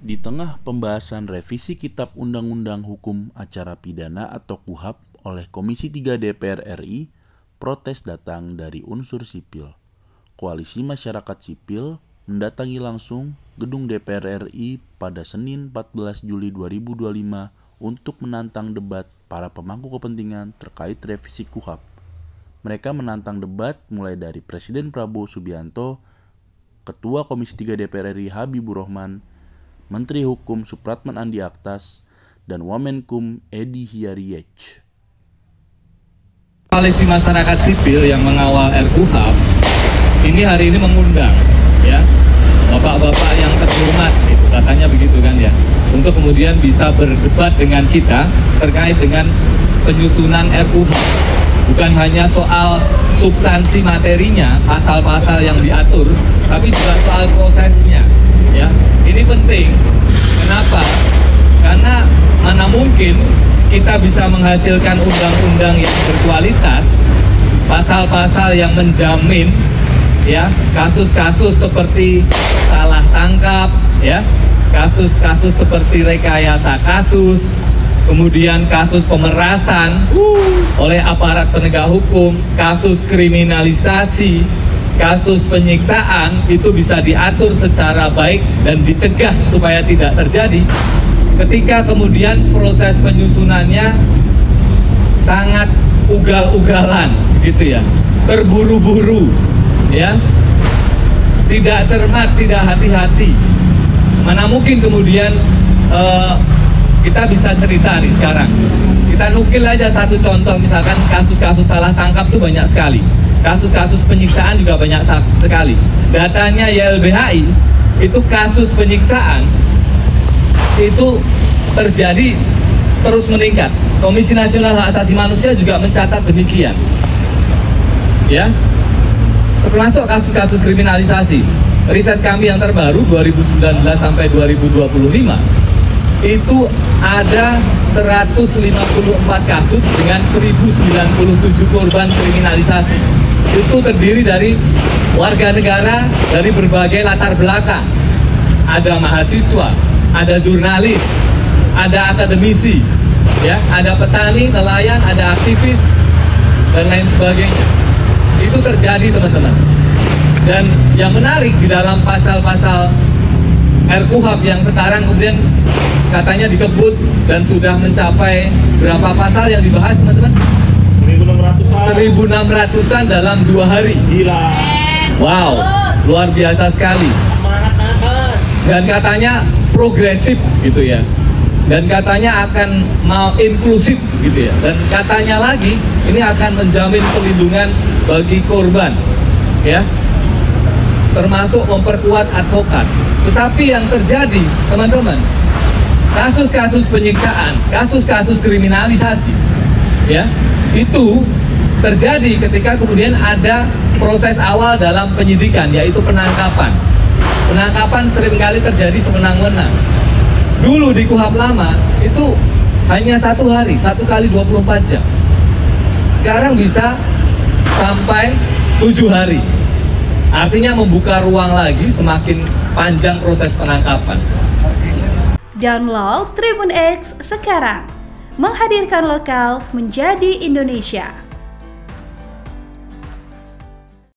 Di tengah pembahasan revisi Kitab Undang-Undang Hukum Acara Pidana atau KUHAP oleh Komisi 3 DPR RI, protes datang dari unsur sipil. Koalisi Masyarakat Sipil mendatangi langsung gedung DPR RI pada Senin 14 Juli 2025 untuk menantang debat para pemangku kepentingan terkait revisi KUHAP. Mereka menantang debat mulai dari Presiden Prabowo Subianto, Ketua Komisi 3 DPR RI Habibur Rahman, Menteri Hukum Supratman Andi Aktas, dan Wamenkum Edi Hiariech. Koalisi Masyarakat Sipil yang mengawal RKUHP ini hari ini mengundang ya bapak-bapak yang terhormat, itu katanya begitu kan ya, untuk kemudian bisa berdebat dengan kita terkait dengan penyusunan RKUHP. Bukan hanya soal substansi materinya, pasal-pasal yang diatur, tapi juga soal prosesnya. Ya, ini penting. Kenapa? Karena mana mungkin kita bisa menghasilkan undang-undang yang berkualitas, pasal-pasal yang menjamin ya kasus-kasus seperti salah tangkap, ya, kasus-kasus seperti rekayasa kasus, kemudian kasus pemerasan oleh aparat penegak hukum, kasus kriminalisasi, kasus penyiksaan, itu bisa diatur secara baik dan dicegah supaya tidak terjadi. Ketika kemudian proses penyusunannya sangat ugal-ugalan gitu ya, terburu-buru ya, tidak cermat, tidak hati-hati, mana mungkin kemudian kita bisa cerita nih sekarang. Kita nukil aja satu contoh, misalkan kasus-kasus salah tangkap tuh banyak sekali. Kasus-kasus penyiksaan juga banyak sekali. Datanya YLBHI, itu kasus penyiksaan itu terjadi terus meningkat. Komisi Nasional Hak Asasi Manusia juga mencatat demikian. Ya, termasuk kasus-kasus kriminalisasi. Riset kami yang terbaru 2019 sampai 2025 itu ada 154 kasus dengan 1097 korban kriminalisasi. Itu terdiri dari warga negara dari berbagai latar belakang. Ada mahasiswa, ada jurnalis, ada akademisi, ya, ada petani, nelayan, ada aktivis, dan lain sebagainya. Itu terjadi, teman-teman. Dan yang menarik di dalam pasal-pasal RKUHP yang sekarang kemudian katanya dikebut dan sudah mencapai berapa pasal yang dibahas, teman-teman? 1.600-an dalam 2 hari. Gila. Wow, luar biasa sekali. Semangat nakas. Dan katanya progresif gitu ya. Dan katanya akan mau inklusif gitu ya. Dan katanya lagi ini akan menjamin perlindungan bagi korban ya. Termasuk memperkuat advokat. Tetapi yang terjadi, teman-teman, kasus-kasus penyiksaan, kasus-kasus kriminalisasi ya, itu terjadi ketika kemudian ada proses awal dalam penyidikan, yaitu penangkapan. Penangkapan seringkali terjadi sewenang-wenang. Dulu di KUHAP lama itu hanya 1 hari, 1 kali 24 jam. Sekarang bisa sampai 7 hari. Artinya membuka ruang lagi, semakin panjang proses penangkapan. Download Tribun X sekarang, menghadirkan lokal menjadi Indonesia.